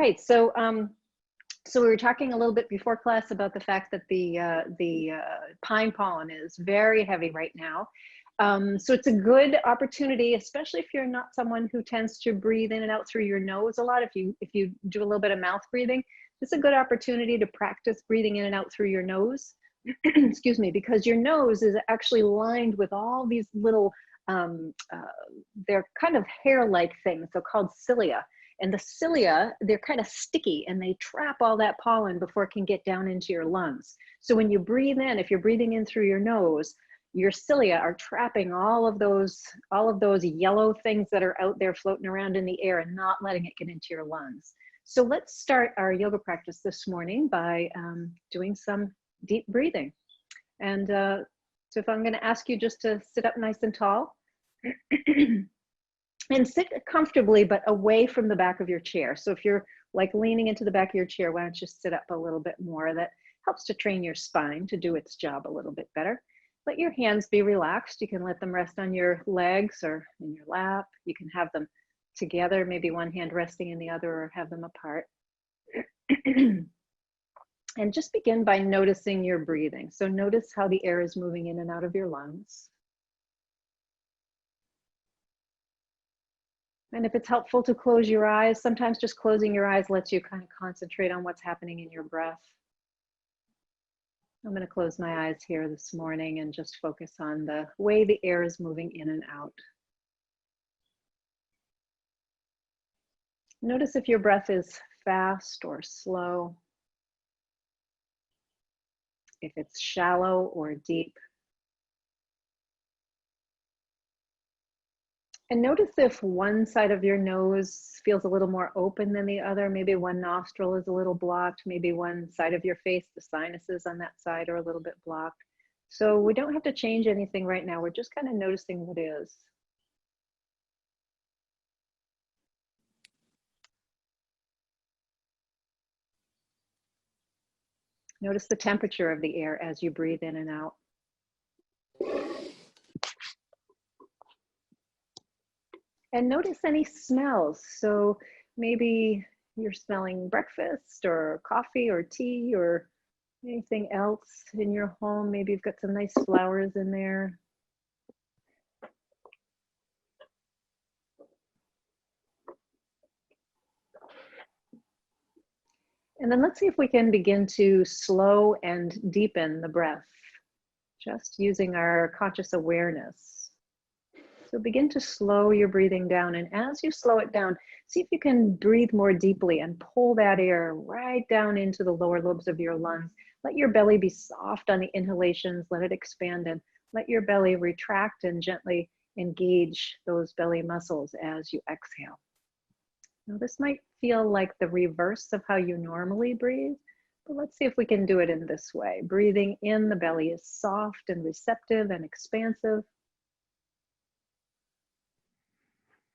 right, so we were talking a little bit before class about the fact that the pine pollen is very heavy right now. So it's a good opportunity, especially if you're not someone who tends to breathe in and out through your nose a lot. If you do a little bit of mouth breathing, it's a good opportunity to practice breathing in and out through your nose. Excuse me, because your nose is actually lined with all these little, they're kind of hair-like things. They're called cilia. And the cilia, they're kind of sticky and they trap all that pollen before it can get down into your lungs. So when you breathe in, if you're breathing in through your nose, your cilia are trapping all of those yellow things that are out there floating around in the air and not letting it get into your lungs. So let's start our yoga practice this morning by doing some deep breathing. And so if I'm going to ask you just to sit up nice and tall and sit comfortably, but away from the back of your chair. So if you're like leaning into the back of your chair, why don't you sit up a little bit more? That helps to train your spine to do its job a little bit better. Let your hands be relaxed. You can let them rest on your legs or in your lap. You can have them together, maybe one hand resting in the other, or have them apart. And just begin by noticing your breathing. So notice how the air is moving in and out of your lungs. And if it's helpful to close your eyes, sometimes just closing your eyes lets you kind of concentrate on what's happening in your breath. I'm going to close my eyes here this morning and just focus on the way the air is moving in and out. Notice if your breath is fast or slow, if it's shallow or deep. And notice if one side of your nose feels a little more open than the other. Maybe one nostril is a little blocked. Maybe one side of your face, the sinuses on that side are a little bit blocked. So we don't have to change anything right now. We're just kind of noticing what is. Notice the temperature of the air as you breathe in and out. And notice any smells. So maybe you're smelling breakfast or coffee or tea or anything else in your home. Maybe you've got some nice flowers in there. And then let's see if we can begin to slow and deepen the breath, just using our conscious awareness. So begin to slow your breathing down, and as you slow it down, see if you can breathe more deeply and pull that air right down into the lower lobes of your lungs. Let your belly be soft on the inhalations, let it expand, and let your belly retract and gently engage those belly muscles as you exhale. Now this might feel like the reverse of how you normally breathe, but let's see if we can do it in this way. Breathing in, the belly is soft and receptive and expansive.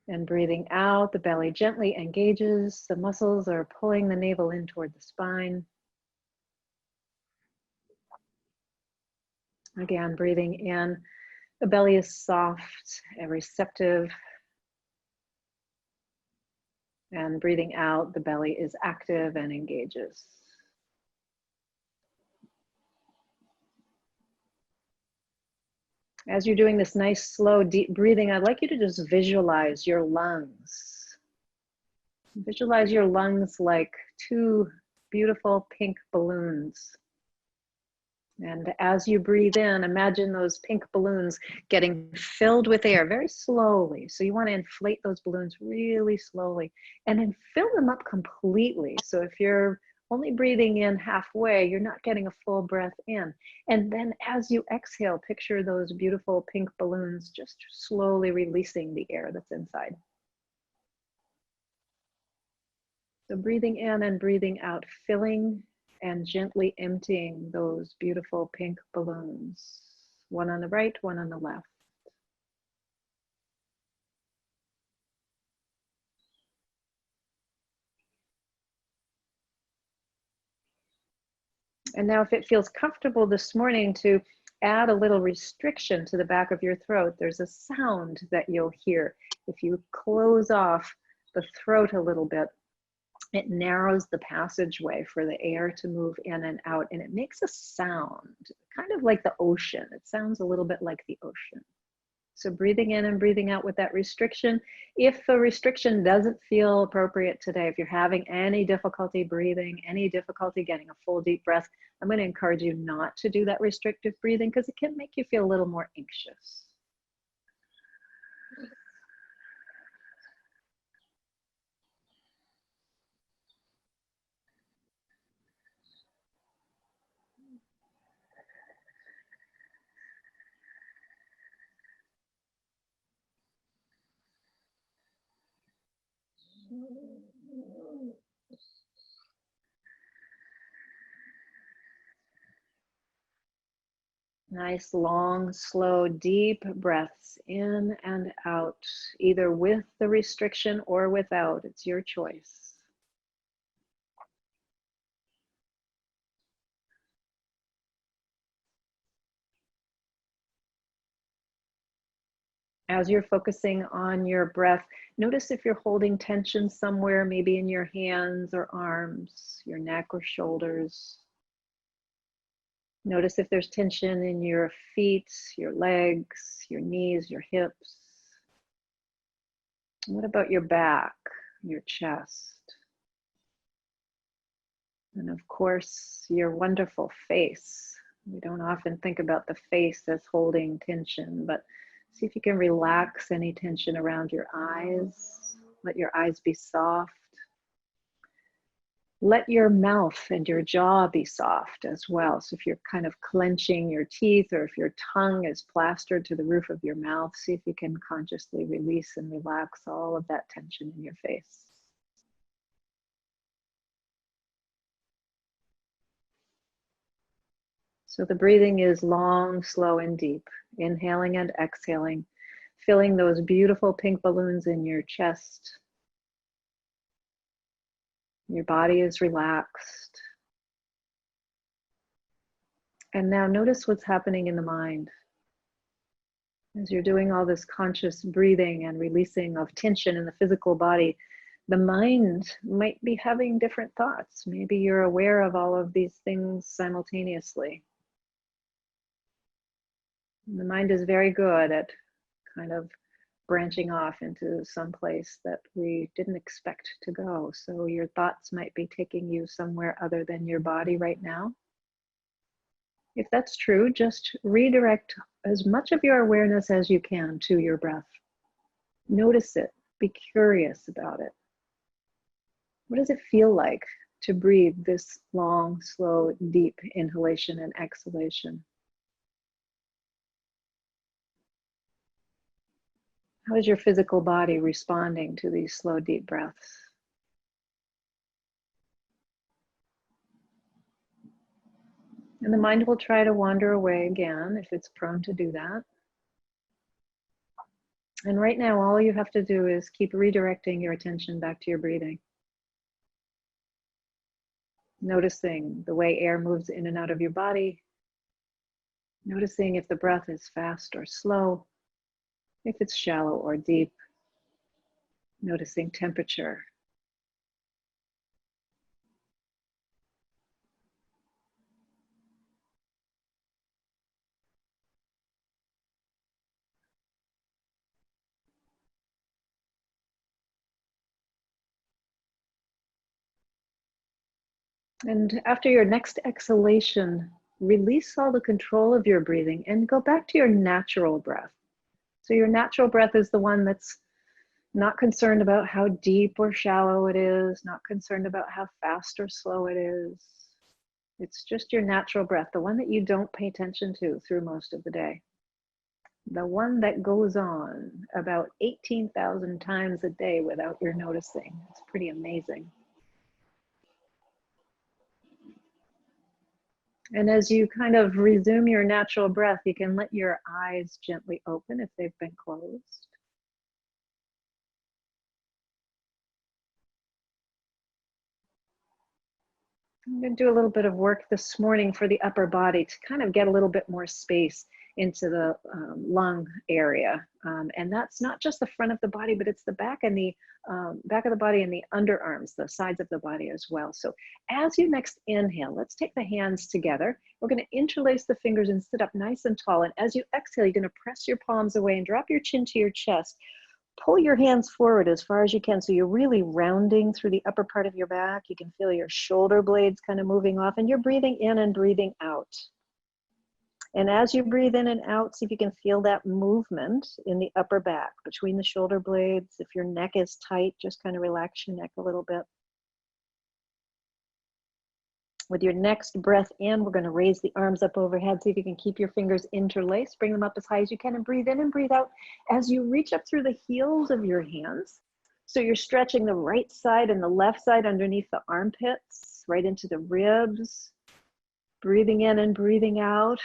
And breathing out, the belly gently engages. The muscles are pulling the navel in toward the spine. Again, breathing in, the belly is soft and receptive. And breathing out, the belly is active and engages. As you're doing this nice, slow, deep breathing, I'd like you to just visualize your lungs. Visualize your lungs like two beautiful pink balloons. And as you breathe in, imagine those pink balloons getting filled with air very slowly. So you want to inflate those balloons really slowly and then fill them up completely. So if you're only breathing in halfway, you're not getting a full breath in. And then as you exhale, picture those beautiful pink balloons just slowly releasing the air that's inside. So breathing in and breathing out, filling and gently emptying those beautiful pink balloons. One on the right, one on the left. And now if it feels comfortable this morning to add a little restriction to the back of your throat, there's a sound that you'll hear if you close off the throat a little bit. It narrows the passageway for the air to move in and out, and it makes a sound, kind of like the ocean. It sounds a little bit like the ocean. So breathing in and breathing out with that restriction. If the restriction doesn't feel appropriate today, if you're having any difficulty breathing, any difficulty getting a full deep breath, I'm going to encourage you not to do that restrictive breathing because it can make you feel a little more anxious. Nice, long, slow, deep breaths in and out, either with the restriction or without. It's your choice. As you're focusing on your breath, notice if you're holding tension somewhere, maybe in your hands or arms, your neck or shoulders. Notice if there's tension in your feet, your legs, your knees, your hips. What about your back, your chest? And of course, your wonderful face. We don't often think about the face as holding tension, but see if you can relax any tension around your eyes. Let your eyes be soft. Let your mouth and your jaw be soft as well. So if you're kind of clenching your teeth or if your tongue is plastered to the roof of your mouth, see if you can consciously release and relax all of that tension in your face. So the breathing is long, slow, and deep. Inhaling and exhaling, filling those beautiful pink balloons in your chest. Your body is relaxed. And now notice what's happening in the mind. As you're doing all this conscious breathing and releasing of tension in the physical body, the mind might be having different thoughts. Maybe you're aware of all of these things simultaneously. And the mind is very good at kind of branching off into some place that we didn't expect to go. So your thoughts might be taking you somewhere other than your body right now. If that's true, just redirect as much of your awareness as you can to your breath. Notice it, be curious about it. What does it feel like to breathe this long, slow, deep inhalation and exhalation? How is your physical body responding to these slow, deep breaths? And the mind will try to wander away again if it's prone to do that. And right now, all you have to do is keep redirecting your attention back to your breathing. Noticing the way air moves in and out of your body. Noticing if the breath is fast or slow, if it's shallow or deep. Noticing temperature. And after your next exhalation, release all the control of your breathing and go back to your natural breath. So your natural breath is the one that's not concerned about how deep or shallow it is, not concerned about how fast or slow it is. It's just your natural breath, the one that you don't pay attention to through most of the day. The one that goes on about 18,000 times a day without your noticing. It's pretty amazing. And as you kind of resume your natural breath, you can let your eyes gently open if they've been closed. I'm going to do a little bit of work this morning for the upper body to kind of get a little bit more space into the lung area. And that's not just the front of the body, but it's the back and the back of the body and the underarms, the sides of the body as well. So as you next inhale, let's take the hands together. We're going to interlace the fingers and sit up nice and tall. And as you exhale, you're going to press your palms away and drop your chin to your chest. Pull your hands forward as far as you can. So you're really rounding through the upper part of your back. You can feel your shoulder blades kind of moving off, and you're breathing in and breathing out. And as you breathe in and out, see if you can feel that movement in the upper back between the shoulder blades. If your neck is tight, just kind of relax your neck a little bit. With your next breath in, we're going to raise the arms up overhead. See if you can keep your fingers interlaced. Bring them up as high as you can and breathe in and breathe out as you reach up through the heels of your hands. So you're stretching the right side and the left side underneath the armpits, right into the ribs. Breathing in and breathing out.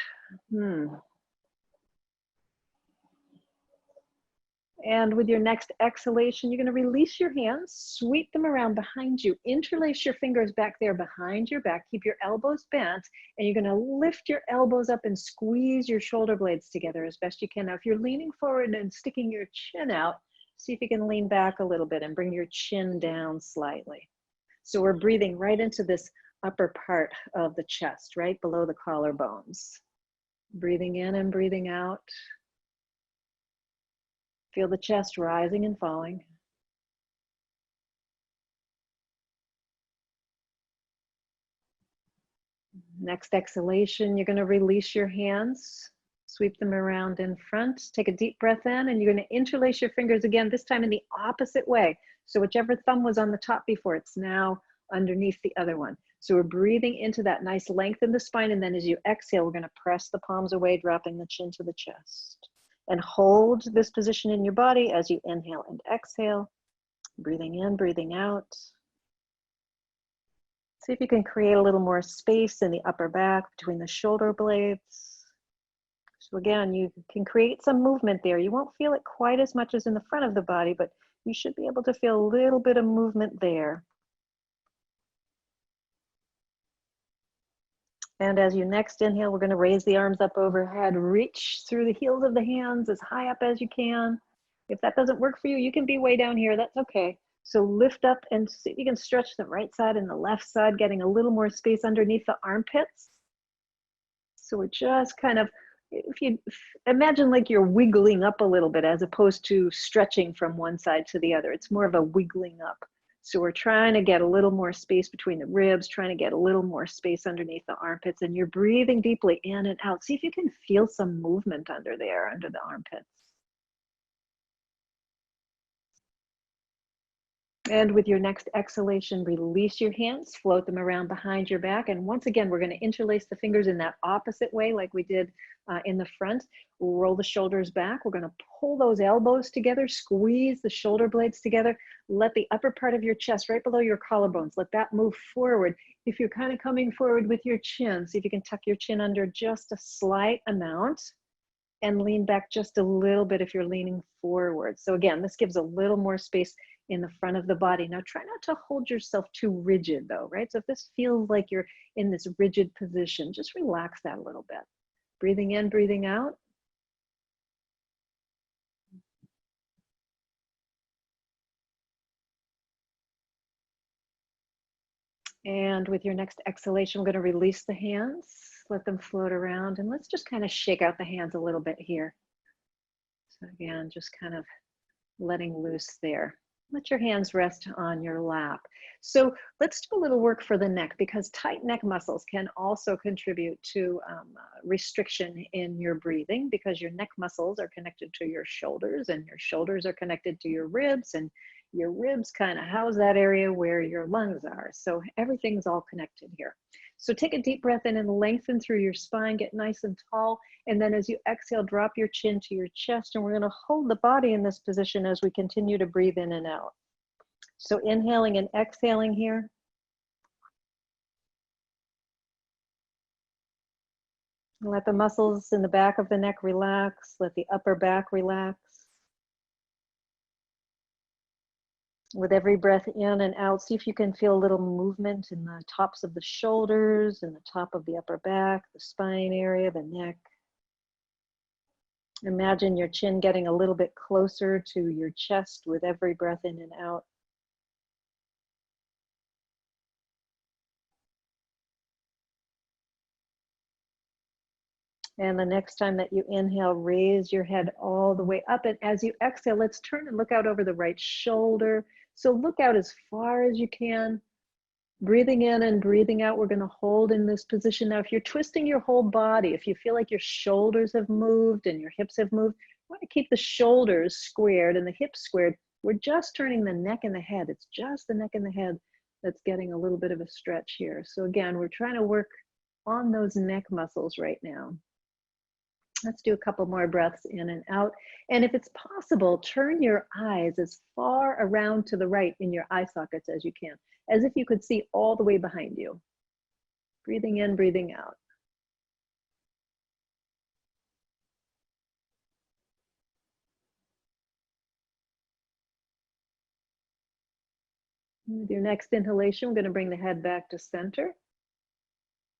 And with your next exhalation, you're going to release your hands, sweep them around behind you, interlace your fingers back there behind your back, keep your elbows bent, and you're going to lift your elbows up and squeeze your shoulder blades together as best you can. Now, if you're leaning forward and sticking your chin out, see if you can lean back a little bit and bring your chin down slightly. So we're breathing right into this upper part of the chest, right below the collarbones. Breathing in and breathing out. Feel the chest rising and falling. Next exhalation, you're going to release your hands, sweep them around in front. Take a deep breath in, and you're going to interlace your fingers again, this time in the opposite way. So whichever thumb was on the top before, it's now underneath the other one. So we're breathing into that nice length in the spine, and then as you exhale, we're going to press the palms away, dropping the chin to the chest. And hold this position in your body as you inhale and exhale. Breathing in, breathing out. See if you can create a little more space in the upper back between the shoulder blades. So again, you can create some movement there. You won't feel it quite as much as in the front of the body, but you should be able to feel a little bit of movement there. And as you next inhale, we're going to raise the arms up overhead, reach through the heels of the hands as high up as you can. If that doesn't work for you, you can be way down here, that's okay. So lift up and see if you can stretch the right side and the left side, getting a little more space underneath the armpits. So we're just kind of, if you imagine like you're wiggling up a little bit as opposed to stretching from one side to the other. It's more of a wiggling up. So we're trying to get a little more space between the ribs, trying to get a little more space underneath the armpits, and you're breathing deeply in and out. See if you can feel some movement under there, under the armpits. And with your next exhalation, release your hands, float them around behind your back. And once again, we're going to interlace the fingers in that opposite way like we did in the front. We'll roll the shoulders back. We're going to pull those elbows together, squeeze the shoulder blades together. Let the upper part of your chest, right below your collarbones, let that move forward. If you're kind of coming forward with your chin, see if you can tuck your chin under just a slight amount and lean back just a little bit if you're leaning forward. So again, this gives a little more space in the front of the body. Now try not to hold yourself too rigid though, right? So if this feels like you're in this rigid position, just relax that a little bit. Breathing in, breathing out. And with your next exhalation, we're going to release the hands, let them float around, and let's just kind of shake out the hands a little bit here. So again, just kind of letting loose there. Let your hands rest on your lap. So let's do a little work for the neck, because tight neck muscles can also contribute to restriction in your breathing, because your neck muscles are connected to your shoulders, and your shoulders are connected to your ribs, and your ribs kind of house that area where your lungs are. So everything's all connected here. So take a deep breath in and lengthen through your spine, get nice and tall. And then as you exhale, drop your chin to your chest. And we're going to hold the body in this position as we continue to breathe in and out. So inhaling and exhaling here. Let the muscles in the back of the neck relax. Let the upper back relax. With every breath in and out, see if you can feel a little movement in the tops of the shoulders and the top of the upper back, the spine area, the neck. Imagine your chin getting a little bit closer to your chest with every breath in and out. And the next time that you inhale, raise your head all the way up. And as you exhale, let's turn and look out over the right shoulder. So look out as far as you can. Breathing in and breathing out, we're going to hold in this position. Now, if you're twisting your whole body, if you feel like your shoulders have moved and your hips have moved, you want to keep the shoulders squared and the hips squared. We're just turning the neck and the head. It's just the neck and the head that's getting a little bit of a stretch here. So again, we're trying to work on those neck muscles right now. Let's do a couple more breaths in and out. And if it's possible, turn your eyes as far around to the right in your eye sockets as you can, as if you could see all the way behind you. Breathing in, breathing out. With your next inhalation, we're going to bring the head back to center.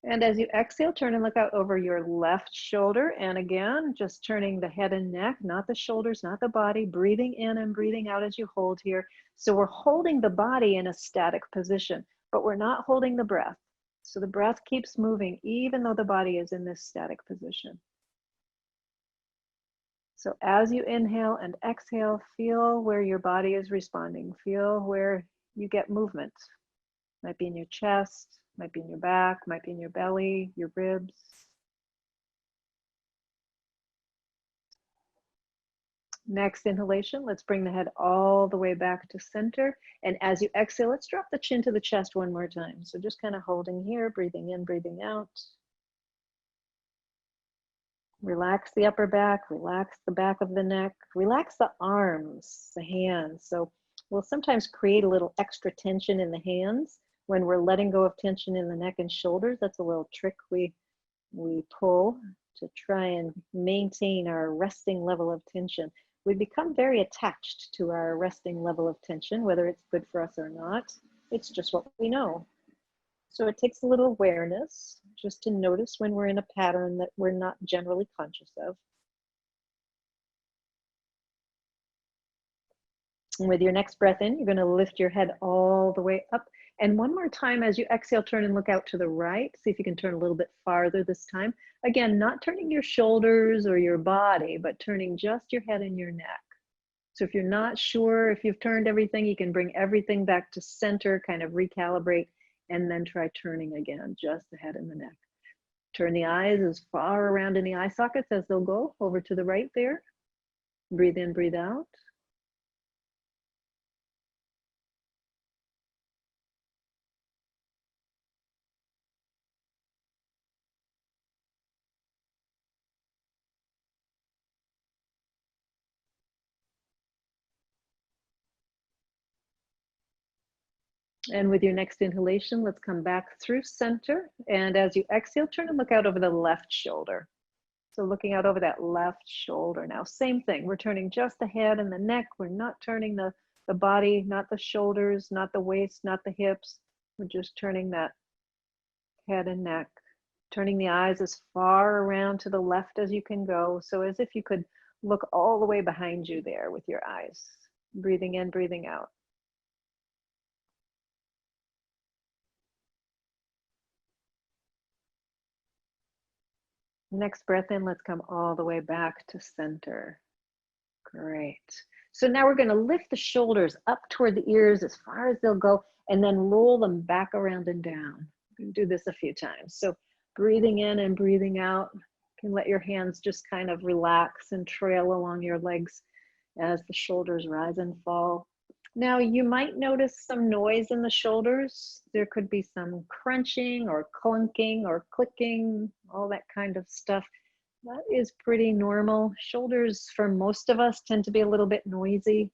And as you exhale, turn and look out over your left shoulder. And again, just turning the head and neck, not the shoulders, not the body, breathing in and breathing out as you hold here. So we're holding the body in a static position, but we're not holding the breath. So the breath keeps moving, even though the body is in this static position. So as you inhale and exhale, feel where your body is responding. Feel where you get movement. Might be in your chest, might be in your back, might be in your belly, your ribs. Next inhalation, let's bring the head all the way back to center. And as you exhale, let's drop the chin to the chest one more time. So just kind of holding here, breathing in, breathing out. Relax the upper back, relax the back of the neck, relax the arms, the hands. So we'll sometimes create a little extra tension in the hands when we're letting go of tension in the neck and shoulders. That's a little trick we pull to try and maintain our resting level of tension. We become very attached to our resting level of tension, whether it's good for us or not. It's just what we know. So it takes a little awareness just to notice when we're in a pattern that we're not generally conscious of. And with your next breath in, you're going to lift your head all the way up. And one more time, as you exhale, turn and look out to the right. See if you can turn a little bit farther this time. Again, not turning your shoulders or your body, but turning just your head and your neck. So if you're not sure if you've turned everything, you can bring everything back to center, kind of recalibrate, and then try turning again, just the head and the neck. Turn the eyes as far around in the eye sockets as they'll go, over to the right there. Breathe in, breathe out. And with your next inhalation, let's come back through center. And as you exhale, turn and look out over the left shoulder. So looking out over that left shoulder now, same thing. We're turning just the head and the neck. We're not turning the body, not the shoulders, not the waist, not the hips. We're just turning that head and neck, turning the eyes as far around to the left as you can go. So as if you could look all the way behind you there with your eyes. Breathing in, breathing out. Next breath in, let's come all the way back to center. Great. So now we're going to lift the shoulders up toward the ears as far as they'll go, and then roll them back around and down. We're going to do this a few times. So breathing in and breathing out. You can let your hands just kind of relax and trail along your legs as the shoulders rise and fall. Now you might notice some noise in the shoulders. There could be some crunching or clunking or clicking, all that kind of stuff. That is pretty normal. Shoulders for most of us tend to be a little bit noisy,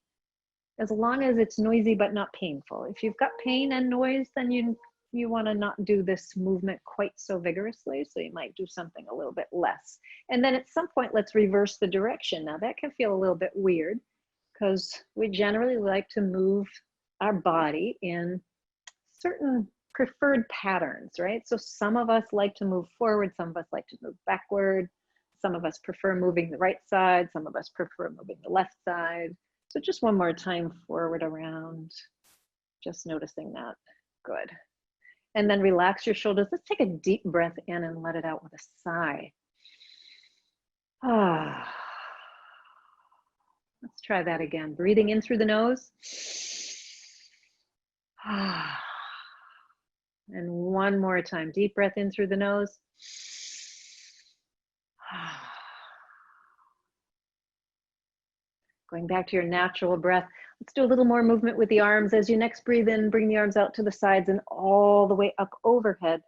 as long as it's noisy but not painful. If you've got pain and noise, then you want to not do this movement quite so vigorously, so you might do something a little bit less. And then at some point, let's reverse the direction. Now that can feel a little bit weird because we generally like to move our body in certain preferred patterns, right? So some of us like to move forward, some of us like to move backward, Some of us prefer moving the right side. Some of us prefer moving the left side. So just one more time, forward, around, just noticing that. Good. And then relax your shoulders. Let's take a deep breath in and let it out with a sigh. Ah. Let's try that again. Breathing in through the nose. Ah. And one more time. Deep breath in through the nose. Ah. Going back to your natural breath. Let's do a little more movement with the arms. As you next breathe in, bring the arms out to the sides and all the way up overhead.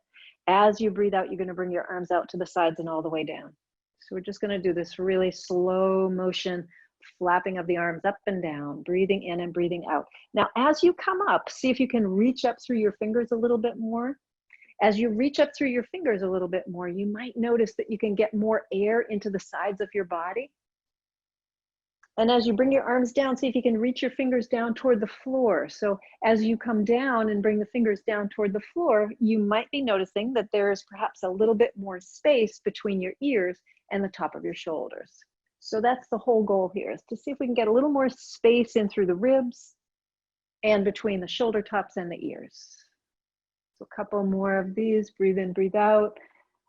As you breathe out, you're going to bring your arms out to the sides and all the way down. So we're just going to do this really slow motion, flapping of the arms up and down, breathing in and breathing out. Now, as you come up, see if you can reach up through your fingers a little bit more. As you reach up through your fingers a little bit more, you might notice that you can get more air into the sides of your body. And as you bring your arms down, see if you can reach your fingers down toward the floor. So as you come down and bring the fingers down toward the floor, you might be noticing that there is perhaps a little bit more space between your ears and the top of your shoulders. So that's the whole goal here, is to see if we can get a little more space in through the ribs and between the shoulder tops and the ears. So a couple more of these. Breathe in, breathe out,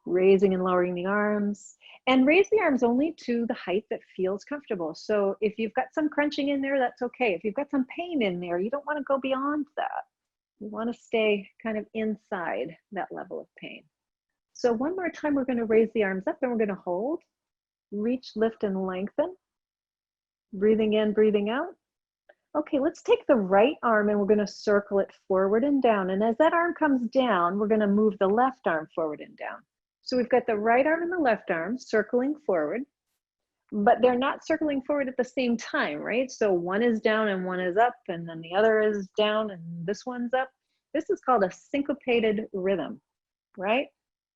raising and lowering the arms. And raise the arms only to the height that feels comfortable. So if you've got some crunching in there, that's okay. If you've got some pain in there, you don't want to go beyond that. You want to stay kind of inside that level of pain. So one more time, we're going to raise the arms up and we're going to hold. Reach, lift, and lengthen. Breathing in, breathing out. Okay, let's take the right arm and we're going to circle it forward and down. And as that arm comes down, we're going to move the left arm forward and down. So we've got the right arm and the left arm circling forward, but they're not circling forward at the same time, right? So one is down and one is up, and then the other is down and this one's up. This is called a syncopated rhythm, right?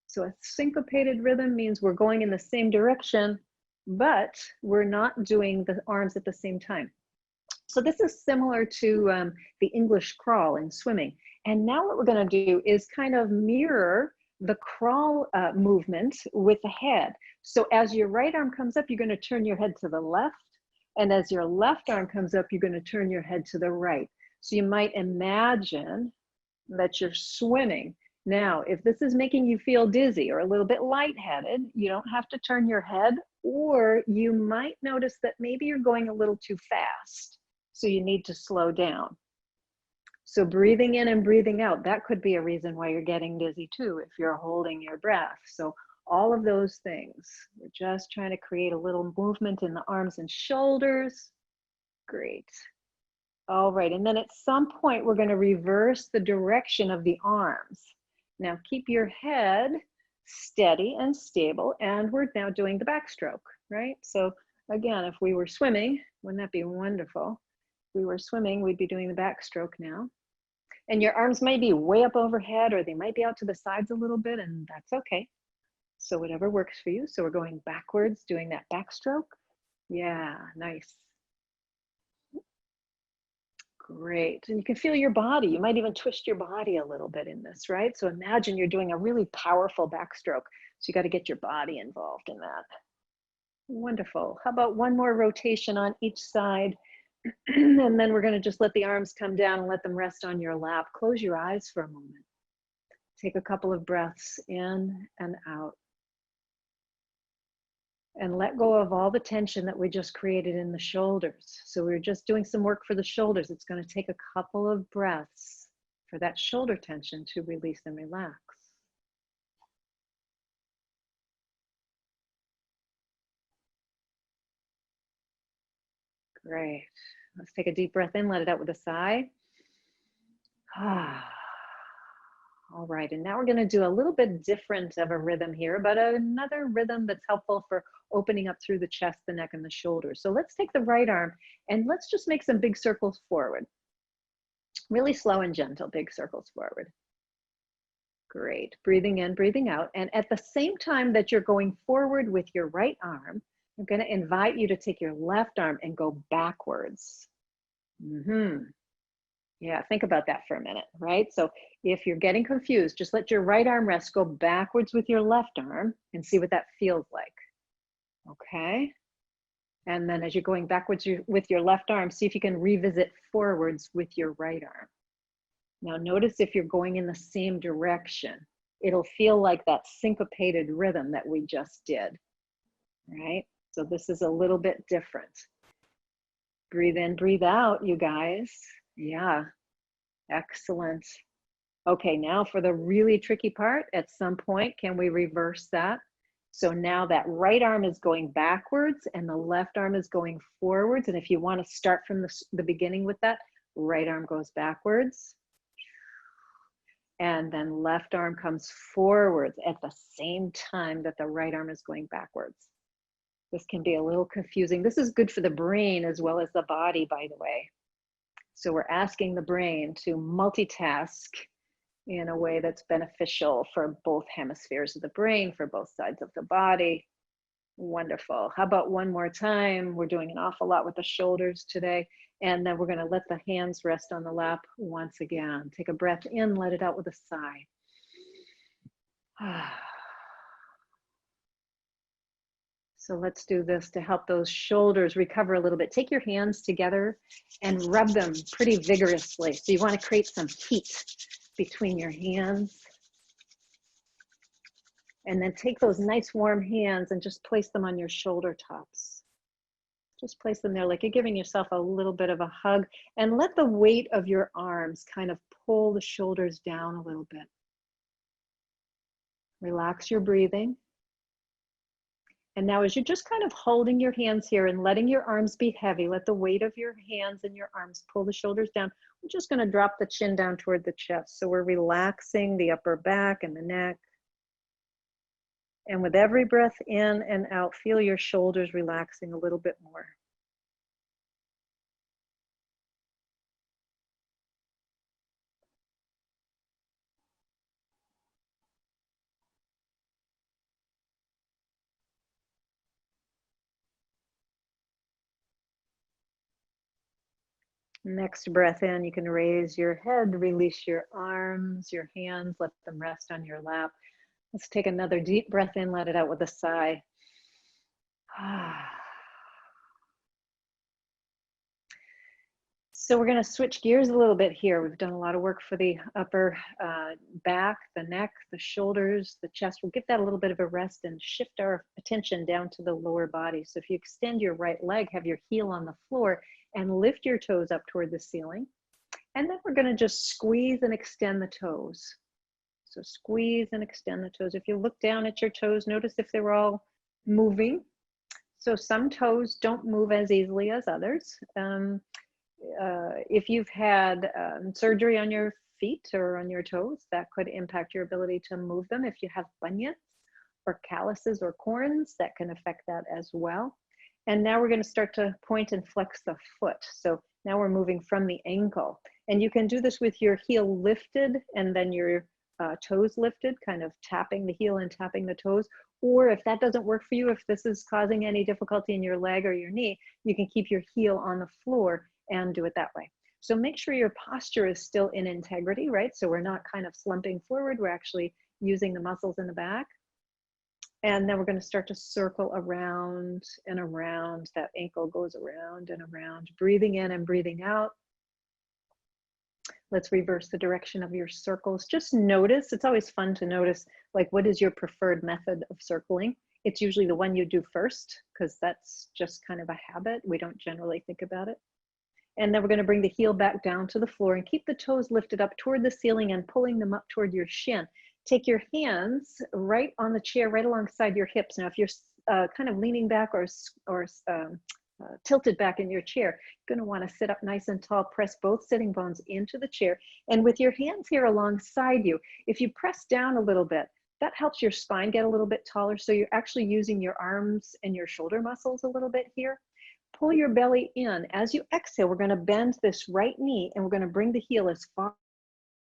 So a syncopated rhythm means we're going in the same direction, but we're not doing the arms at the same time. So this is similar to the English crawl in swimming. And now what we're going to do is kind of mirror the crawl movement with the head. So as your right arm comes up, you're going to turn your head to the left. And as your left arm comes up, you're going to turn your head to the right. So you might imagine that you're swimming. Now, if this is making you feel dizzy or a little bit lightheaded, you don't have to turn your head, or you might notice that maybe you're going a little too fast. So you need to slow down. So breathing in and breathing out, that could be a reason why you're getting dizzy too, if you're holding your breath. So all of those things, we're just trying to create a little movement in the arms and shoulders. Great. All right, and then at some point, we're going to reverse the direction of the arms. Now keep your head steady and stable, and we're now doing the backstroke, right? So again, if we were swimming, wouldn't that be wonderful? If we were swimming, we'd be doing the backstroke now. And your arms might be way up overhead, or they might be out to the sides a little bit, and that's okay. So whatever works for you. So we're going backwards, doing that backstroke. Yeah, nice. Great. And you can feel your body. You might even twist your body a little bit in this, right? So imagine you're doing a really powerful backstroke. So you got to get your body involved in that. Wonderful. How about one more rotation on each side? And then we're going to just let the arms come down and let them rest on your lap. Close your eyes for a moment. Take a couple of breaths in and out. And let go of all the tension that we just created in the shoulders. So we're just doing some work for the shoulders. It's going to take a couple of breaths for that shoulder tension to release and relax. Great. Let's take a deep breath in, let it out with a sigh. All right, and now we're going to do a little bit different of a rhythm here, but another rhythm that's helpful for opening up through the chest, the neck, and the shoulders. So let's take the right arm and let's just make some big circles forward. Really slow and gentle, big circles forward. Great. Breathing in, breathing out. And at the same time that you're going forward with your right arm, I'm going to invite you to take your left arm and go backwards. Yeah, think about that for a minute, right? So if you're getting confused, just let your right arm rest, go backwards with your left arm and see what that feels like. Okay. And then as you're going backwards with your left arm, see if you can revisit forwards with your right arm. Now notice if you're going in the same direction. It'll feel like that syncopated rhythm that we just did, right? So this is a little bit different. Breathe in, breathe out, you guys. Yeah, excellent. Okay, now for the really tricky part, at some point, can we reverse that? So now that right arm is going backwards and the left arm is going forwards. And if you want to start from the beginning with that, right arm goes backwards. And then left arm comes forwards at the same time that the right arm is going backwards. This can be a little confusing. This is good for the brain as well as the body, by the way. So we're asking the brain to multitask in a way that's beneficial for both hemispheres of the brain, for both sides of the body. Wonderful. How about one more time? We're doing an awful lot with the shoulders today. And then we're going to let the hands rest on the lap once again. Take a breath in, let it out with a sigh. So let's do this to help those shoulders recover a little bit. Take your hands together and rub them pretty vigorously. So you want to create some heat between your hands. And then take those nice warm hands and just place them on your shoulder tops. Just place them there like you're giving yourself a little bit of a hug, and let the weight of your arms kind of pull the shoulders down a little bit. Relax your breathing. And now as you're just kind of holding your hands here and letting your arms be heavy, let the weight of your hands and your arms pull the shoulders down. We're just going to drop the chin down toward the chest. So we're relaxing the upper back and the neck. And with every breath in and out, feel your shoulders relaxing a little bit more. Next breath in, you can raise your head, release your arms, your hands, let them rest on your lap. Let's take another deep breath in, let it out with a sigh. So we're going to switch gears a little bit here. We've done a lot of work for the upper back, the neck, the shoulders, the chest. We'll give that a little bit of a rest and shift our attention down to the lower body. So if you extend your right leg, have your heel on the floor and lift your toes up toward the ceiling. And then we're going to just squeeze and extend the toes. So squeeze and extend the toes. If you look down at your toes, notice if they're all moving. So some toes don't move as easily as others. If you've had surgery on your feet or on your toes, that could impact your ability to move them. If you have bunions or calluses or corns, that can affect that as well. And now we're going to start to point and flex the foot. So now we're moving from the ankle. And you can do this with your heel lifted and then your toes lifted, kind of tapping the heel and tapping the toes. Or if that doesn't work for you, if this is causing any difficulty in your leg or your knee, you can keep your heel on the floor and do it that way. So make sure your posture is still in integrity, right? So we're not kind of slumping forward, we're actually using the muscles in the back. And then we're going to start to circle around and around. That ankle goes around and around, breathing in and breathing out. Let's reverse the direction of your circles. Just notice, it's always fun to notice, like, what is your preferred method of circling? It's usually the one you do first, because that's just kind of a habit. We don't generally think about it. And then we're going to bring the heel back down to the floor and keep the toes lifted up toward the ceiling and pulling them up toward your shin. Take your hands right on the chair, right alongside your hips. Now, if you're kind of leaning back or tilted back in your chair, you're going to want to sit up nice and tall, press both sitting bones into the chair. And with your hands here alongside you, if you press down a little bit, that helps your spine get a little bit taller. So you're actually using your arms and your shoulder muscles a little bit here. Pull your belly in. As you exhale, we're going to bend this right knee and we're going to bring the heel as far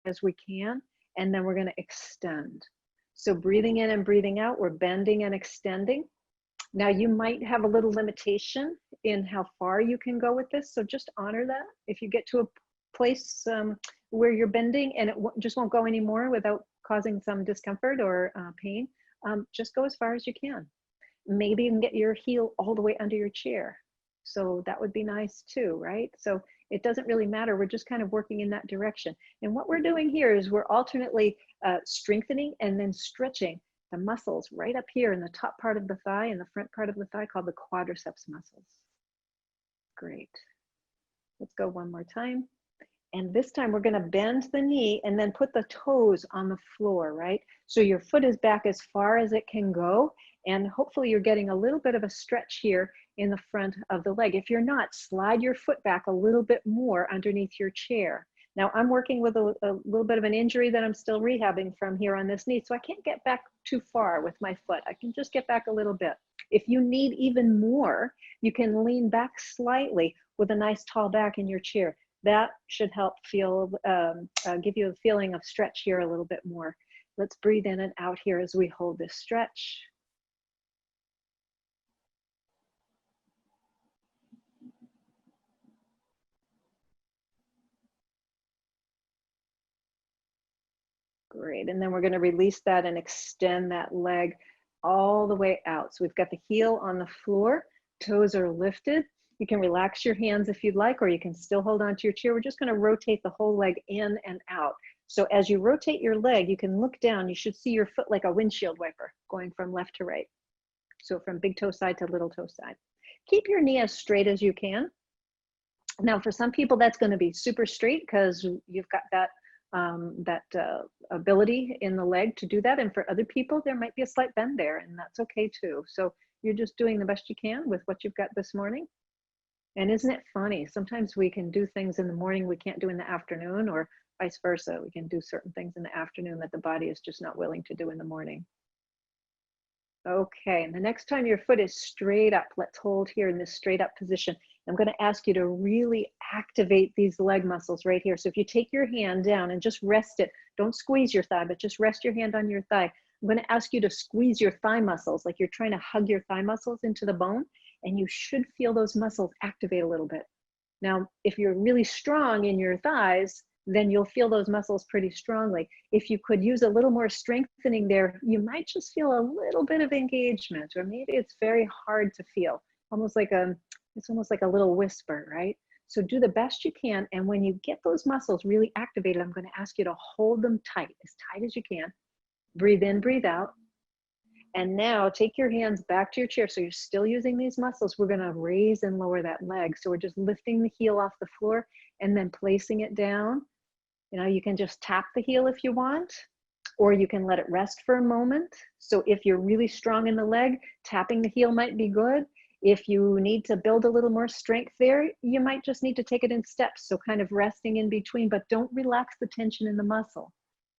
as we can. And then we're going to extend. So breathing in and breathing out, we're bending and extending. Now you might have a little limitation in how far you can go with this. So just honor that. If you get to a place where you're bending and it just won't go anymore without causing some discomfort or pain, just go as far as you can. maybe you can get your heel all the way under your chair. So that would be nice too, right? So it doesn't really matter. We're just kind of working in that direction. And what we're doing here is we're alternately strengthening and then stretching the muscles right up here in the top part of the thigh and the front part of the thigh called the quadriceps muscles. Great. Let's go one more time. And this time we're going to bend the knee and then put the toes on the floor, right? So your foot is back as far as it can go. And hopefully you're getting a little bit of a stretch here in the front of the leg. If you're not, slide your foot back a little bit more underneath your chair. Now I'm working with a little bit of an injury that I'm still rehabbing from here on this knee. So I can't get back too far with my foot. I can just get back a little bit. If you need even more, you can lean back slightly with a nice tall back in your chair. That should help feel, give you a feeling of stretch here a little bit more. Let's breathe in and out here as we hold this stretch. Great, and then we're gonna release that and extend that leg all the way out. So we've got the heel on the floor, toes are lifted. You can relax your hands if you'd like, or you can still hold onto your chair. We're just going to rotate the whole leg in and out. So as you rotate your leg, you can look down. You should see your foot like a windshield wiper going from left to right. So from big toe side to little toe side. Keep your knee as straight as you can. Now, for some people, that's going to be super straight because you've got that ability in the leg to do that. And for other people, there might be a slight bend there, and that's okay too. So you're just doing the best you can with what you've got this morning. And isn't it funny? Sometimes we can do things in the morning we can't do in the afternoon, or vice versa. We can do certain things in the afternoon that the body is just not willing to do in the morning. Okay, and the next time your foot is straight up, let's hold here in this straight up position. I'm going to ask you to really activate these leg muscles right here. So if you take your hand down and just rest it, don't squeeze your thigh, but just rest your hand on your thigh. I'm going to ask you to squeeze your thigh muscles, like you're trying to hug your thigh muscles into the bone. And you should feel those muscles activate a little bit. Now, if you're really strong in your thighs, then you'll feel those muscles pretty strongly. If you could use a little more strengthening there, you might just feel a little bit of engagement, or maybe it's very hard to feel, almost like it's almost like a little whisper, right? So do the best you can. And when you get those muscles really activated, I'm going to ask you to hold them tight as you can. Breathe in, breathe out. And now take your hands back to your chair. So you're still using these muscles. We're going to raise and lower that leg. So we're just lifting the heel off the floor and then placing it down. You know, you can just tap the heel if you want, or you can let it rest for a moment. So if you're really strong in the leg, tapping the heel might be good. If you need to build a little more strength there, you might just need to take it in steps. So kind of resting in between, but don't relax the tension in the muscle.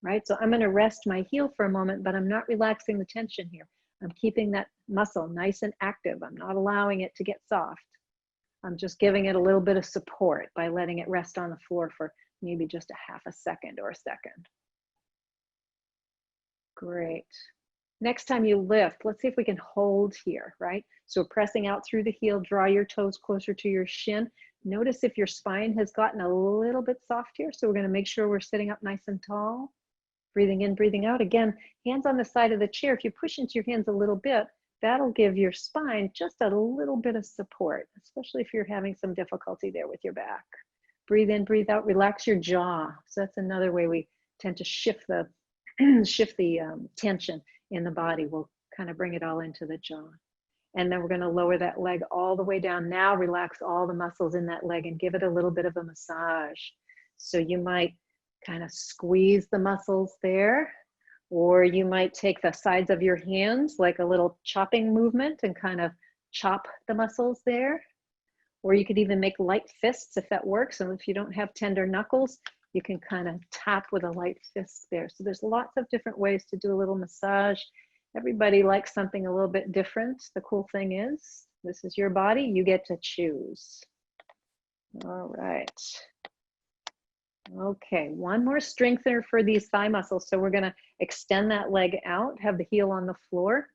Right? So I'm going to rest my heel for a moment, but I'm not relaxing the tension here. I'm keeping that muscle nice and active. I'm not allowing it to get soft. I'm just giving it a little bit of support by letting it rest on the floor for maybe just a half a second or a second. Great. Next time you lift, let's see if we can hold here, right? So pressing out through the heel, draw your toes closer to your shin. Notice if your spine has gotten a little bit soft here. So we're going to make sure we're sitting up nice and tall. Breathing in, breathing out. Again, hands on the side of the chair. If you push into your hands a little bit, that'll give your spine just a little bit of support, especially if you're having some difficulty there with your back. Breathe in, breathe out, relax your jaw. So that's another way we tend to shift the, tension in the body. We'll kind of bring it all into the jaw. And then we're going to lower that leg all the way down. Now relax all the muscles in that leg and give it a little bit of a massage. So you might kind of squeeze the muscles there, or you might take the sides of your hands like a little chopping movement and kind of chop the muscles there. Or you could even make light fists if that works. And if you don't have tender knuckles, you can kind of tap with a light fist there. So there's lots of different ways to do a little massage. Everybody likes something a little bit different. The cool thing is, this is your body, you get to choose. All right. Okay, one more strengthener for these thigh muscles. So we're gonna extend that leg out, have the heel on the floor.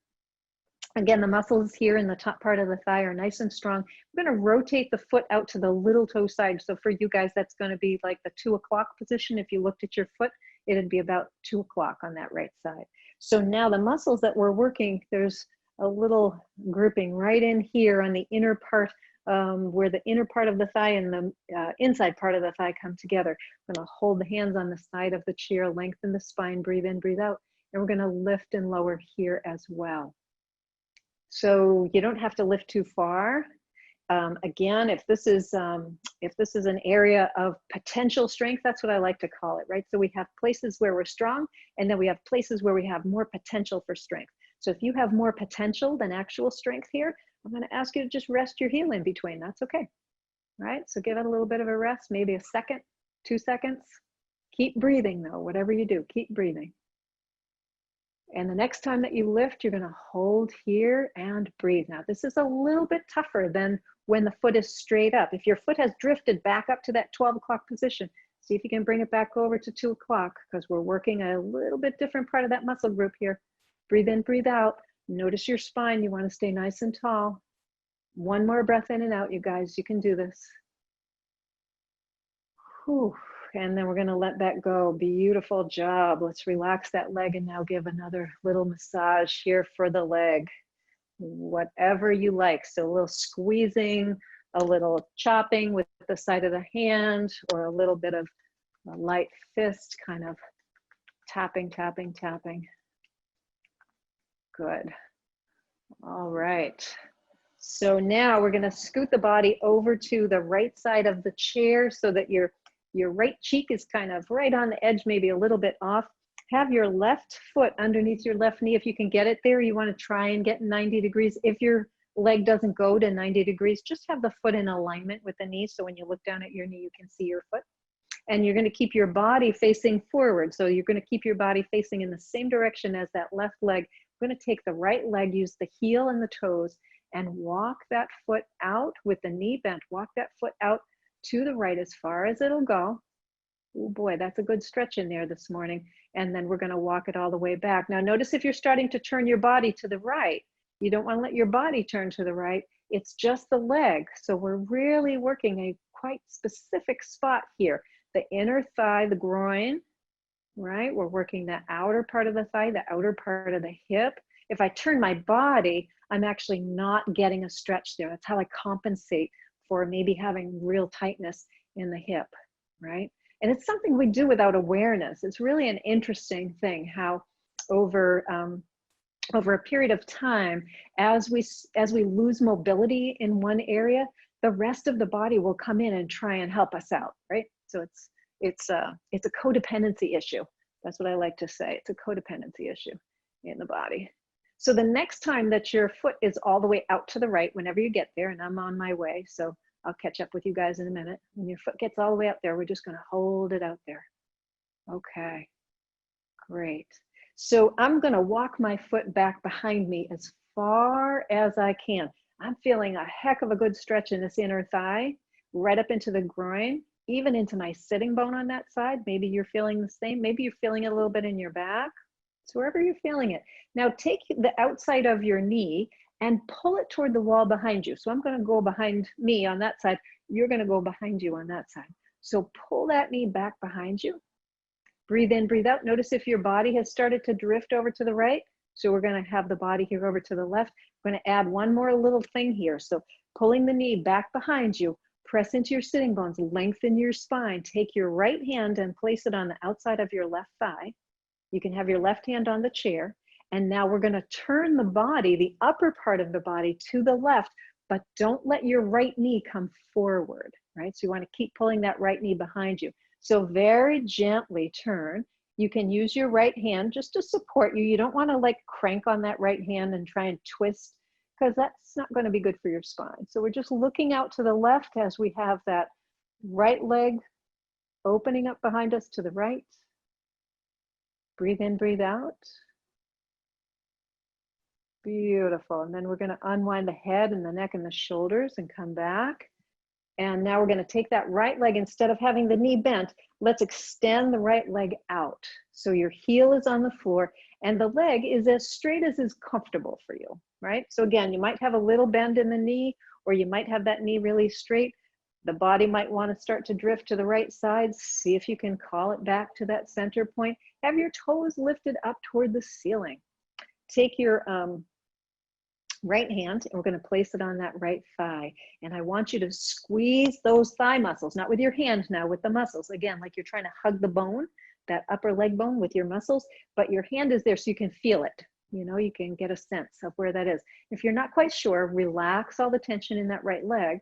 Again, the muscles here in the top part of the thigh are nice and strong. We're gonna rotate the foot out to the little toe side. So for you guys, that's gonna be like the 2 o'clock position. If you looked at your foot, it'd be about 2 o'clock on that right side. So now the muscles that we're working, there's a little grouping right in here on the inner part, where the inner part of the thigh and the inside part of the thigh come together. I'm gonna hold the hands on the side of the chair, lengthen the spine, breathe in, breathe out, and we're gonna lift and lower here as well. So you don't have to lift too far. Again, if this is an area of potential strength, that's what I like to call it, right? So we have places where we're strong, and then we have places where we have more potential for strength. So if you have more potential than actual strength here, I'm going to ask you to just rest your heel in between. That's okay. All right, so give it a little bit of a rest, maybe a second, 2 seconds. Keep breathing though, whatever you do, keep breathing. And the next time that you lift, you're going to hold here and breathe. Now, this is a little bit tougher than when the foot is straight up. If your foot has drifted back up to that 12 o'clock position, see if you can bring it back over to 2 o'clock, because we're working a little bit different part of that muscle group here. Breathe in, breathe out. Notice your spine. You want to stay nice and tall. One more breath in and out, you guys. You can do this. Whew. And then we're going to let that go. Beautiful job. Let's relax that leg and now give another little massage here for the leg. Whatever you like. So a little squeezing, a little chopping with the side of the hand, or a little bit of a light fist, kind of tapping, tapping, tapping. Good. All right. So now we're going to scoot the body over to the right side of the chair so that your right cheek is kind of right on the edge, maybe a little bit off. Have your left foot underneath your left knee. If you can get it there, you want to try and get 90 degrees. If your leg doesn't go to 90 degrees, just have the foot in alignment with the knee. So when you look down at your knee, you can see your foot. And you're going to keep your body facing forward. So you're going to keep your body facing in the same direction as that left leg. We're going to take the right leg, use the heel and the toes, and walk that foot out with the knee bent. Walk that foot out to the right as far as it'll go. Oh boy, that's a good stretch in there this morning. And then we're going to walk it all the way back. Now notice if you're starting to turn your body to the right, you don't want to let your body turn to the right. It's just the leg. So we're really working a quite specific spot here. The inner thigh, the groin, right? We're working the outer part of the thigh, the outer part of the hip. If I turn my body, I'm actually not getting a stretch there. That's how I compensate for maybe having real tightness in the hip, right? And it's something we do without awareness. It's really an interesting thing how over a period of time, as we lose mobility in one area, the rest of the body will come in and try and help us out, right? So it's a codependency issue. That's what I like to say. It's a codependency issue in the body. So the next time that your foot is all the way out to the right, whenever you get there, and I'm on my way, so I'll catch up with you guys in a minute. When your foot gets all the way out there, we're just going to hold it out there. Okay, great. So I'm going to walk my foot back behind me as far as I can. I'm feeling a heck of a good stretch in this inner thigh, right up into the groin, even into my sitting bone on that side. Maybe you're feeling the same. Maybe you're feeling it a little bit in your back. So wherever you're feeling it. Now take the outside of your knee and pull it toward the wall behind you. So I'm going to go behind me on that side. You're going to go behind you on that side. So pull that knee back behind you. Breathe in, breathe out. Notice if your body has started to drift over to the right. So we're going to have the body here over to the left. We're going to add one more little thing here. So pulling the knee back behind you, press into your sitting bones, lengthen your spine. Take your right hand and place it on the outside of your left thigh. You can have your left hand on the chair. And now we're going to turn the body, the upper part of the body, to the left, but don't let your right knee come forward, right? So you want to keep pulling that right knee behind you. So very gently turn. You can use your right hand just to support you. You don't want to like crank on that right hand and try and twist, because that's not going to be good for your spine. So we're just looking out to the left as we have that right leg opening up behind us to the right. Breathe in, breathe out. Beautiful. And then we're going to unwind the head and the neck and the shoulders and come back. And now we're going to take that right leg, instead of having the knee bent, let's extend the right leg out. So your heel is on the floor and the leg is as straight as is comfortable for you, right? So again, you might have a little bend in the knee, or you might have that knee really straight. The body might want to start to drift to the right side. See if you can call it back to that center point. Have your toes lifted up toward the ceiling. Take your right hand, and we're going to place it on that right thigh. And I want you to squeeze those thigh muscles, not with your hand now, with the muscles. Again, like you're trying to hug the bone, that upper leg bone with your muscles, but your hand is there so you can feel it. You know, you can get a sense of where that is. If you're not quite sure, relax all the tension in that right leg.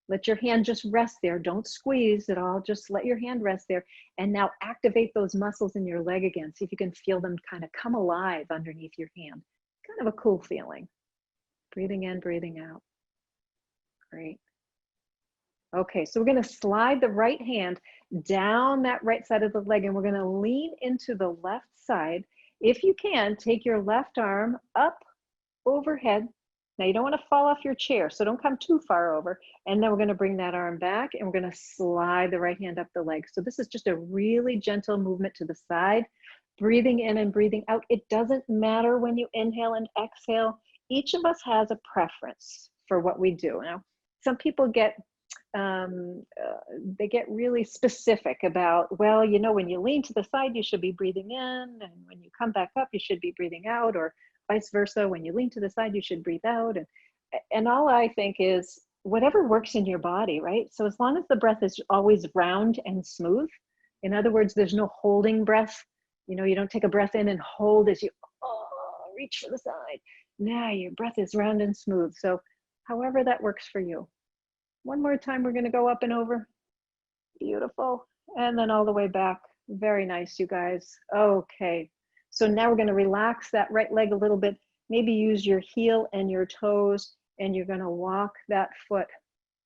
Let your hand just rest there. Don't squeeze at all. Just let your hand rest there. And now activate those muscles in your leg again. See if you can feel them kind of come alive underneath your hand. Kind of a cool feeling. Breathing in, breathing out. Great. Okay, so we're going to slide the right hand down that right side of the leg, and we're going to lean into the left side. If you can, take your left arm up overhead. Now you don't want to fall off your chair, so don't come too far over. And then we're going to bring that arm back, and we're going to slide the right hand up the leg. So this is just a really gentle movement to the side, breathing in and breathing out. It doesn't matter when you inhale and exhale. Each of us has a preference for what we do. Now, some people get they get really specific about, well, you know, when you lean to the side, you should be breathing in, and when you come back up, you should be breathing out, or vice versa. When you lean to the side, you should breathe out. And all I think is whatever works in your body, right? So as long as the breath is always round and smooth, in other words, there's no holding breath. You know, you don't take a breath in and hold as you reach for the side. Now your breath is round and smooth. So however that works for you. One more time, we're going to go up and over. Beautiful. And then all the way back. Very nice, you guys. Okay. So now we're going to relax that right leg a little bit. Maybe use your heel and your toes, and you're going to walk that foot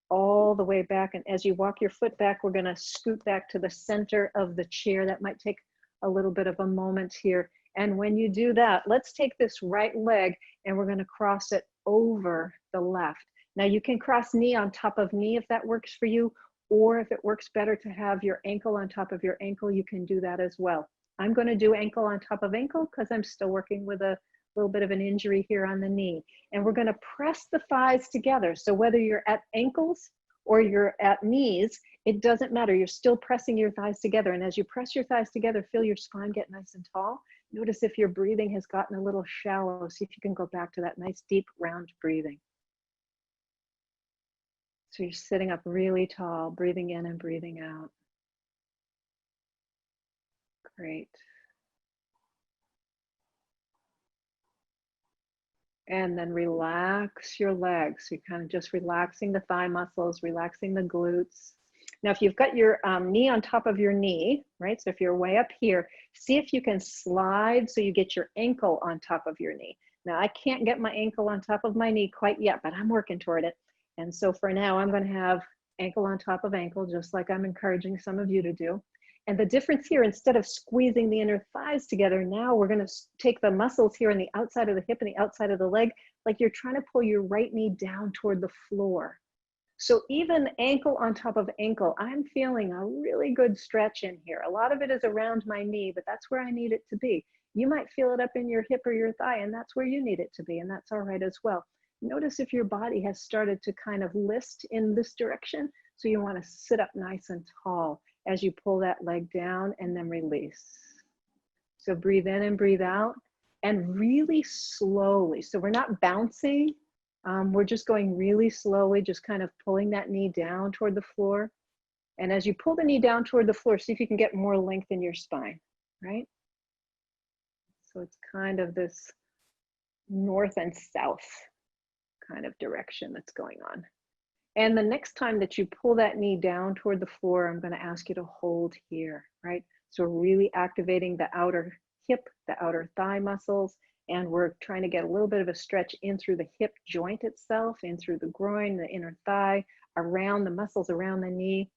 all the way back. And as you walk your foot back, we're going to scoot back to the center of the chair. That might take a little bit of a moment here. And when you do that, let's take this right leg and we're going to cross it over the left. Now you can cross knee on top of knee if that works for you, or if it works better to have your ankle on top of your ankle, you can do that as well. I'm going to do ankle on top of ankle because I'm still working with a little bit of an injury here on the knee. And we're going to press the thighs together. So whether you're at ankles or you're at knees, it doesn't matter. You're still pressing your thighs together. And as you press your thighs together, feel your spine get nice and tall. Notice if your breathing has gotten a little shallow. See if you can go back to that nice deep round breathing. So you're sitting up really tall, breathing in and breathing out. Great. And then relax your legs. So you're kind of just relaxing the thigh muscles, relaxing the glutes. Now, if you've got your knee on top of your knee, right? So if you're way up here, see if you can slide so you get your ankle on top of your knee. Now, I can't get my ankle on top of my knee quite yet, but I'm working toward it. And so for now, I'm going to have ankle on top of ankle, just like I'm encouraging some of you to do. And the difference here, instead of squeezing the inner thighs together, now we're going to take the muscles here on the outside of the hip and the outside of the leg, like you're trying to pull your right knee down toward the floor. So even ankle on top of ankle, I'm feeling a really good stretch in here. A lot of it is around my knee, but that's where I need it to be. You might feel it up in your hip or your thigh, and that's where you need it to be, and that's all right as well. Notice if your body has started to kind of list in this direction. So you want to sit up nice and tall as you pull that leg down and then release. So breathe in and breathe out, and really slowly. So we're not bouncing. We're just going really slowly, just kind of pulling that knee down toward the floor. And as you pull the knee down toward the floor, see if you can get more length in your spine, right? So it's kind of this north and south kind of direction that's going on. And the next time that you pull that knee down toward the floor, I'm going to ask you to hold here, right? So we're really activating the outer hip, the outer thigh muscles, and we're trying to get a little bit of a stretch in through the hip joint itself, in through the groin, the inner thigh, around the muscles around the knee.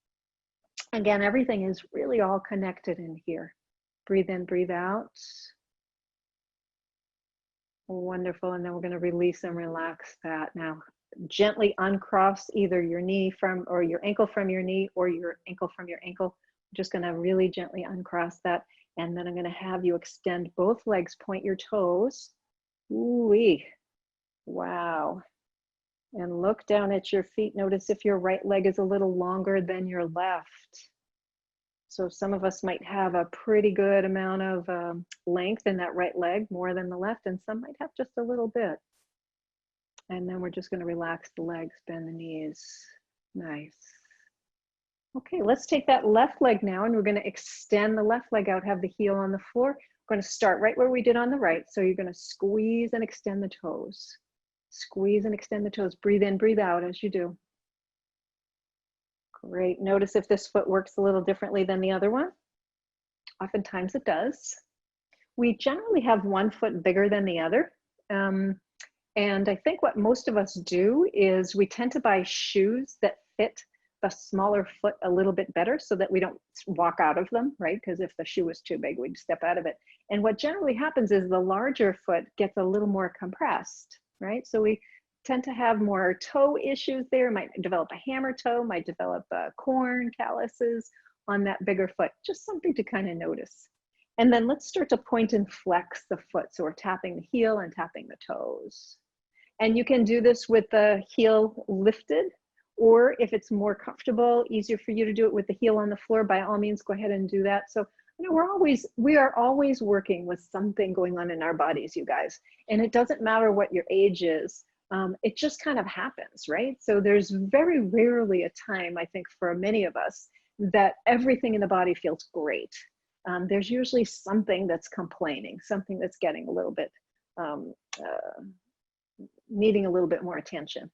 Again, everything is really all connected in here. Breathe in, breathe out. Wonderful. And then we're going to release and relax that. Now, gently uncross either your knee from, or your ankle from your knee, or your ankle from your ankle. I'm just going to really gently uncross that. And then I'm going to have you extend both legs, point your toes. Ooh-wee. Wow. And look down at your feet. Notice if your right leg is a little longer than your left. So some of us might have a pretty good amount of length in that right leg, more than the left, and some might have just a little bit. And then we're just going to relax the legs, bend the knees. Nice. Okay, let's take that left leg now, and we're going to extend the left leg out, have the heel on the floor. We're going to start right where we did on the right. So you're going to squeeze and extend the toes. Squeeze and extend the toes. Breathe in, breathe out as you do. Great. Notice if this foot works a little differently than the other one. Oftentimes it does. We generally have one foot bigger than the other. And I think what most of us do is we tend to buy shoes that fit the smaller foot a little bit better so that we don't walk out of them, right? Because if the shoe is too big, we'd step out of it. And what generally happens is the larger foot gets a little more compressed, right? So we tend to have more toe issues there, might develop a hammer toe, might develop corn calluses on that bigger foot. Just something to kind of notice. And then let's start to point and flex the foot. So we're tapping the heel and tapping the toes. And you can do this with the heel lifted, or if it's more comfortable, easier for you to do it with the heel on the floor, by all means, go ahead and do that. So, you know, we are always working with something going on in our bodies, you guys. And it doesn't matter what your age is. It just kind of happens, right? So there's very rarely a time, I think, for many of us, that everything in the body feels great. There's usually something that's complaining, something that's getting a little bit, needing a little bit more attention.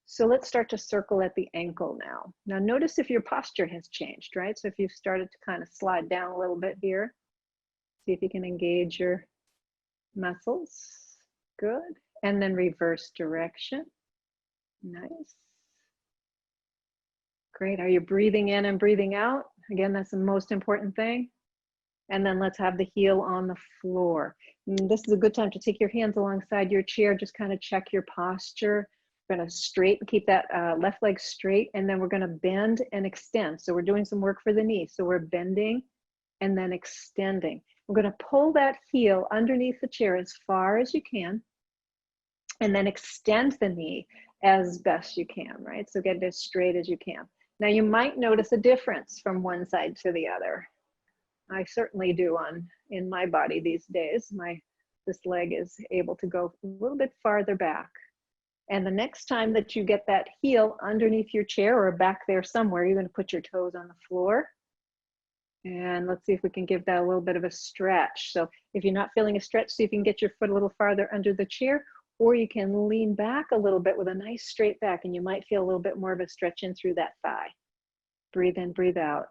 So let's start to circle at the ankle now. Now notice if your posture has changed, right? So if you've started to kind of slide down a little bit here, see if you can engage your muscles. Good. And then reverse direction. Nice. Great. Are you breathing in and breathing out? Again, that's the most important thing. And then let's have the heel on the floor. And this is a good time to take your hands alongside your chair, just kind of check your posture. We're going to straighten, keep that left leg straight, and then we're going to bend and extend. So we're doing some work for the knee. So we're bending and then extending. We're going to pull that heel underneath the chair as far as you can, and then extend the knee as best you can, right? So get it as straight as you can. Now you might notice a difference from one side to the other. I certainly do in my body these days. This leg is able to go a little bit farther back. And the next time that you get that heel underneath your chair or back there somewhere, you're going to put your toes on the floor. And let's see if we can give that a little bit of a stretch. So if you're not feeling a stretch, see if you can get your foot a little farther under the chair, or you can lean back a little bit with a nice straight back, and you might feel a little bit more of a stretch in through that thigh. Breathe in, breathe out.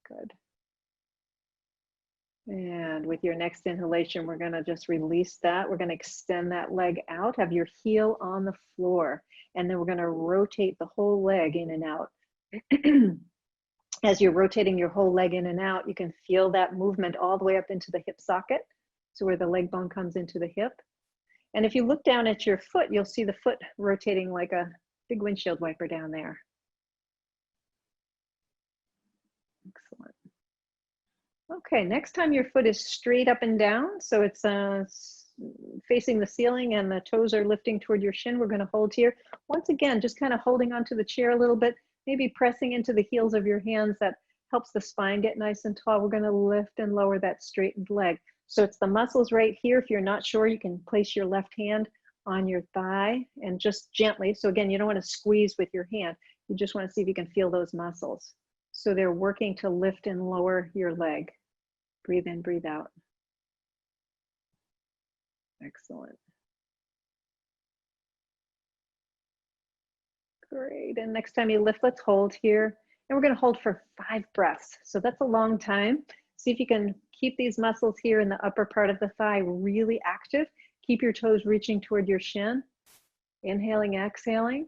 Good. And with your next inhalation, we're going to just release that. We're going to extend that leg out, have your heel on the floor, and then we're going to rotate the whole leg in and out. As you're rotating your whole leg in and out, you can feel that movement all the way up into the hip socket, so where the leg bone comes into the hip. And if you look down at your foot, you'll see the foot rotating like a big windshield wiper down there. Excellent. Okay, next time your foot is straight up and down, so it's facing the ceiling and the toes are lifting toward your shin, we're going to hold here. Once again, just kind of holding onto the chair a little bit, maybe pressing into the heels of your hands. That helps the spine get nice and tall. We're going to lift and lower that straightened leg. So it's the muscles right here. If you're not sure, you can place your left hand on your thigh and just gently. So again, you don't want to squeeze with your hand. You just want to see if you can feel those muscles. So they're working to lift and lower your leg. Breathe in, breathe out. Excellent. Great. And next time you lift, let's hold here. And we're going to hold for 5 breaths. So that's a long time. See if you can keep these muscles here in the upper part of the thigh really active. Keep your toes reaching toward your shin. Inhaling, exhaling.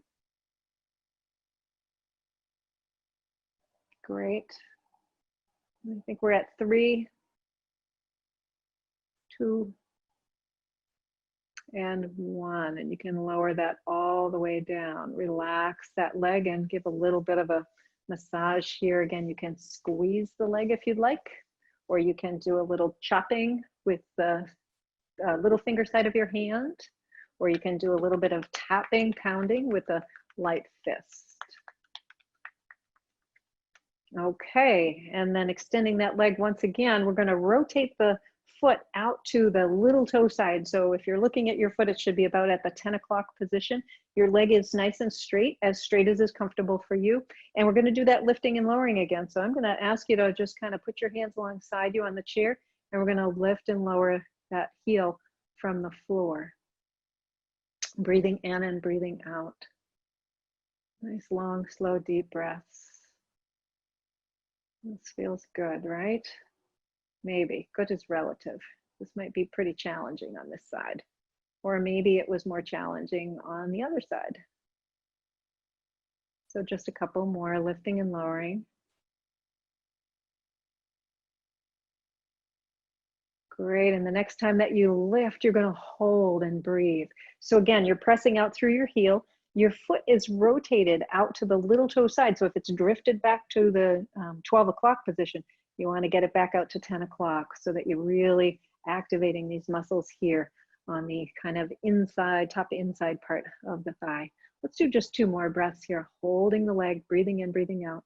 Great. I think we're at 3, 2, and 1. And you can lower that all the way down. Relax that leg and give a little bit of a massage here. Again, you can squeeze the leg if you'd like, or you can do a little chopping with the little finger side of your hand, or you can do a little bit of tapping, pounding with a light fist. Okay, and then extending that leg once again, we're going to rotate the foot out to the little toe side. So if you're looking at your foot, it should be about at the 10 o'clock position. Your leg is nice and straight as is comfortable for you. And we're going to do that lifting and lowering again. So I'm going to ask you to just kind of put your hands alongside you on the chair, and we're going to lift and lower that heel from the floor. Breathing in and breathing out. Nice, long, slow, deep breaths. This feels good, right? Maybe. Good is relative. This might be pretty challenging on this side. Or maybe it was more challenging on the other side. So just a couple more, lifting and lowering. Great, and the next time that you lift, you're gonna hold and breathe. So again, you're pressing out through your heel. Your foot is rotated out to the little toe side. So if it's drifted back to the 12 o'clock position, you wanna get it back out to 10 o'clock so that you're really activating these muscles here on the kind of inside, top to inside part of the thigh. Let's do just 2 more breaths here, holding the leg, breathing in, breathing out.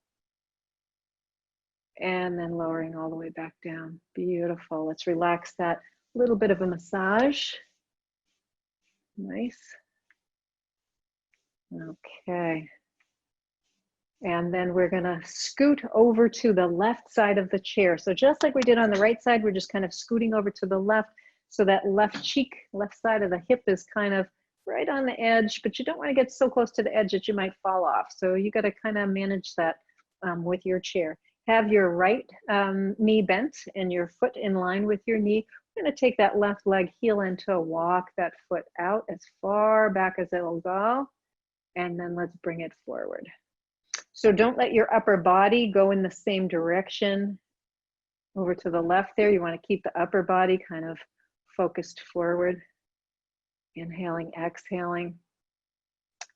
And then lowering all the way back down. Beautiful. Let's relax that little bit of a massage. Nice. Okay. And then we're gonna scoot over to the left side of the chair. So just like we did on the right side, we're just kind of scooting over to the left. So that left cheek, left side of the hip is kind of right on the edge, but you don't want to get so close to the edge that you might fall off. So you got to kind of manage that with your chair. Have your right knee bent and your foot in line with your knee. We're going to take that left leg heel in to walk that foot out as far back as it'll go. And then let's bring it forward. So don't let your upper body go in the same direction over to the left there. You want to keep the upper body kind of focused forward. Inhaling, exhaling.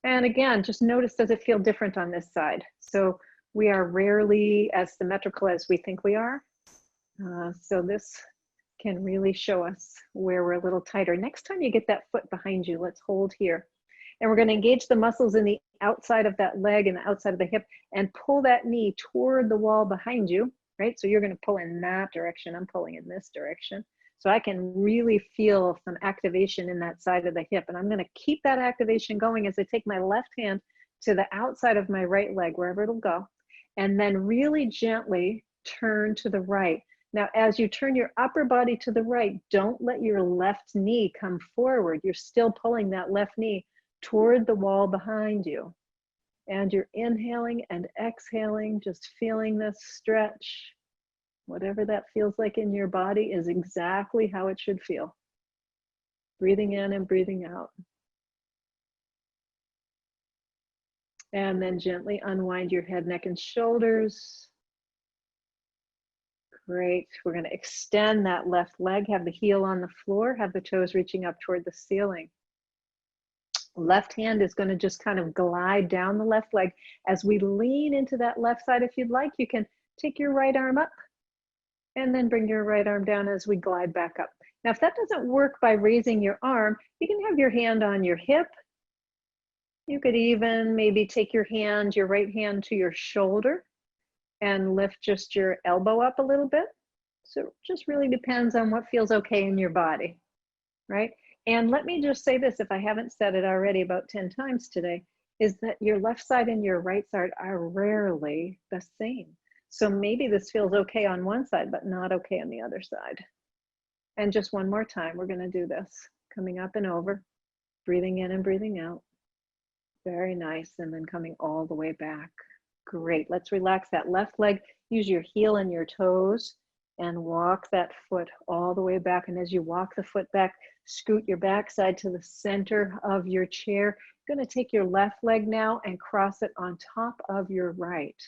And again, just notice, does it feel different on this side? So we are rarely as symmetrical as we think we are. So this can really show us where we're a little tighter. Next time you get that foot behind you, let's hold here. And we're going to engage the muscles in the outside of that leg and the outside of the hip and pull that knee toward the wall behind you, right? So you're going to pull in that direction. I'm pulling in this direction. So I can really feel some activation in that side of the hip. And I'm going to keep that activation going as I take my left hand to the outside of my right leg, wherever it'll go. And then really gently turn to the right. Now, as you turn your upper body to the right, don't let your left knee come forward. You're still pulling that left knee toward the wall behind you. And you're inhaling and exhaling, just feeling this stretch. Whatever that feels like in your body is exactly how it should feel. Breathing in and breathing out. And then gently unwind your head, neck, and shoulders. Great. We're going to extend that left leg, have the heel on the floor, have the toes reaching up toward the ceiling. Left hand is going to just kind of glide down the left leg. As we lean into that left side, if you'd like, you can take your right arm up and then bring your right arm down as we glide back up. Now, if that doesn't work by raising your arm, you can have your hand on your hip. You could even maybe take your hand, your right hand to your shoulder and lift just your elbow up a little bit. So it just really depends on what feels okay in your body, right? And let me just say this, if I haven't said it already about 10 times today, is that your left side and your right side are rarely the same. So maybe this feels okay on one side, but not okay on the other side. And just one more time, we're gonna do this. Coming up and over, breathing in and breathing out. Very nice, and then coming all the way back. Great, let's relax that left leg. Use your heel and your toes and walk that foot all the way back. And as you walk the foot back, scoot your backside to the center of your chair. You're gonna take your left leg now and cross it on top of your right.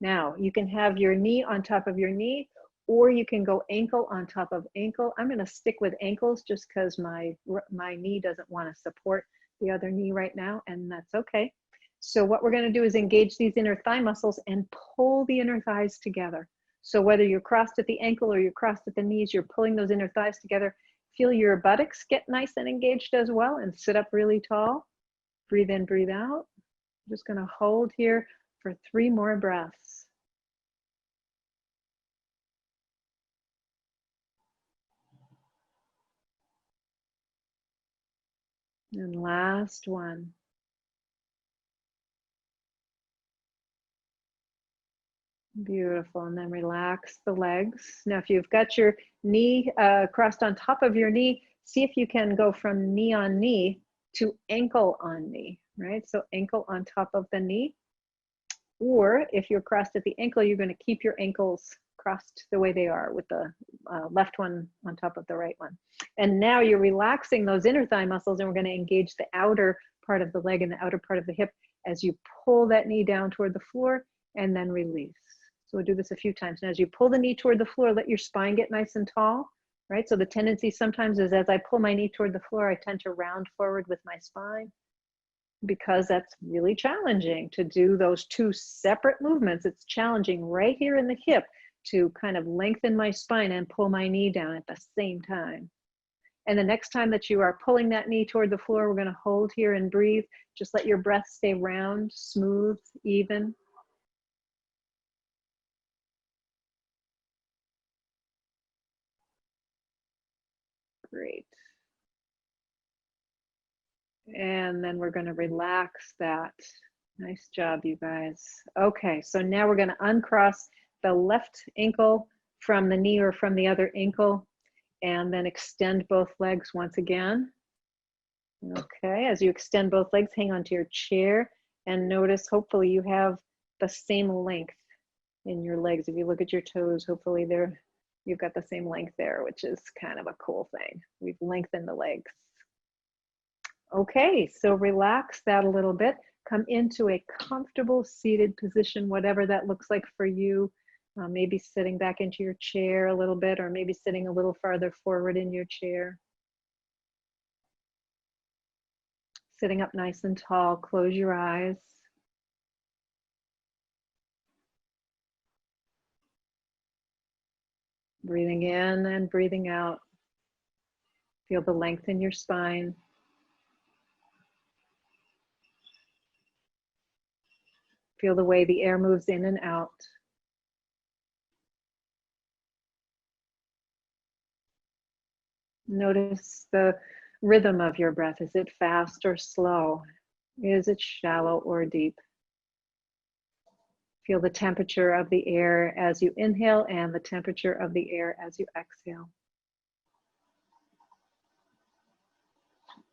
Now, you can have your knee on top of your knee, or you can go ankle on top of ankle. I'm gonna stick with ankles just because my knee doesn't wanna support the other knee right now, and that's okay. So what we're gonna do is engage these inner thigh muscles and pull the inner thighs together. So whether you're crossed at the ankle or you're crossed at the knees, you're pulling those inner thighs together. Feel your buttocks get nice and engaged as well, and sit up really tall. Breathe in, breathe out. I'm just gonna hold here for 3 more breaths. And last one. Beautiful. And then relax the legs. Now, if you've got your knee crossed on top of your knee, see if you can go from knee on knee to ankle on knee, right? So ankle on top of the knee. Or if you're crossed at the ankle, you're going to keep your ankles crossed the way they are, with the left one on top of the right one. And now you're relaxing those inner thigh muscles, and we're going to engage the outer part of the leg and the outer part of the hip as you pull that knee down toward the floor and then release. So we'll do this a few times. And as you pull the knee toward the floor, let your spine get nice and tall, right? So the tendency sometimes is, as I pull my knee toward the floor, I tend to round forward with my spine, because that's really challenging to do those two separate movements. It's challenging right here in the hip to kind of lengthen my spine and pull my knee down at the same time. And the next time that you are pulling that knee toward the floor, we're going to hold here and breathe. Just let your breath stay round, smooth, even. Great. And then we're going to relax that. Nice job, you guys. Okay, so now we're going to uncross the left ankle from the knee or from the other ankle, and then extend both legs once again. Okay, as you extend both legs, hang onto your chair and notice, hopefully you have the same length in your legs. If you look at your toes, hopefully you've got the same length there, which is kind of a cool thing. We've lengthened the legs. Okay, so relax that a little bit. Come into a comfortable seated position, whatever that looks like for you. Maybe sitting back into your chair a little bit, or maybe sitting a little farther forward in your chair. Sitting up nice and tall, close your eyes. Breathing in and breathing out. Feel the length in your spine. Feel the way the air moves in and out. Notice the rhythm of your breath. Is it fast or slow? Is it shallow or deep? Feel the temperature of the air as you inhale and the temperature of the air as you exhale.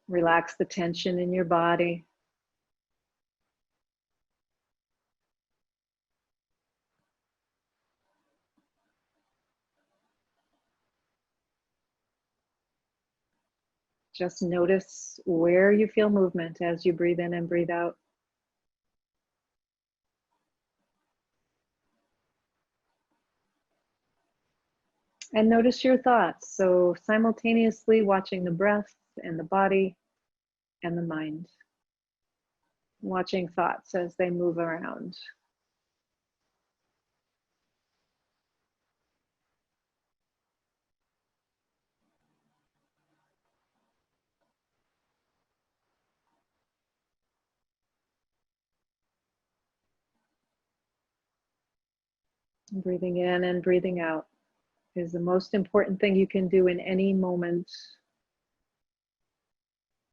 Relax the tension in your body. Just notice where you feel movement as you breathe in and breathe out. And notice your thoughts. So simultaneously watching the breath and the body and the mind. Watching thoughts as they move around. Breathing in and breathing out is the most important thing you can do in any moment.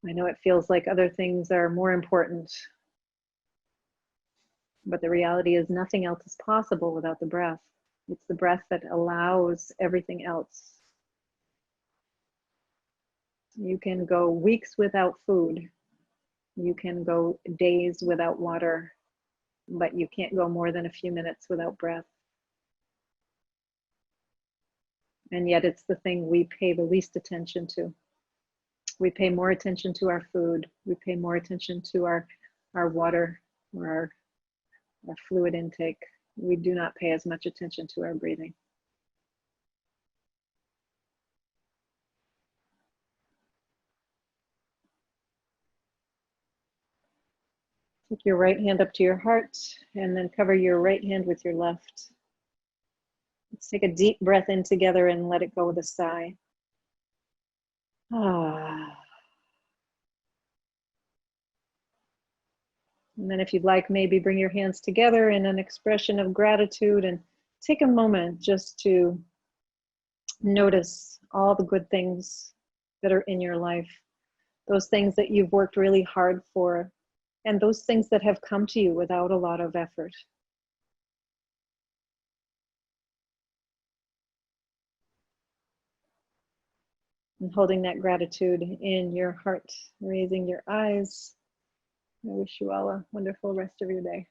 I know it feels like other things are more important, but the reality is nothing else is possible without the breath. It's the breath that allows everything else. You can go weeks without food. You can go days without water, but you can't go more than a few minutes without breath. And yet it's the thing we pay the least attention to. We pay more attention to our food. We pay more attention to our water or our fluid intake. We do not pay as much attention to our breathing. Take your right hand up to your heart and then cover your right hand with your left. Let's take a deep breath in together and let it go with a sigh. Ah. And then if you'd like, maybe bring your hands together in an expression of gratitude and take a moment just to notice all the good things that are in your life, those things that you've worked really hard for, and those things that have come to you without a lot of effort. And holding that gratitude in your heart, raising your eyes. I wish you all a wonderful rest of your day.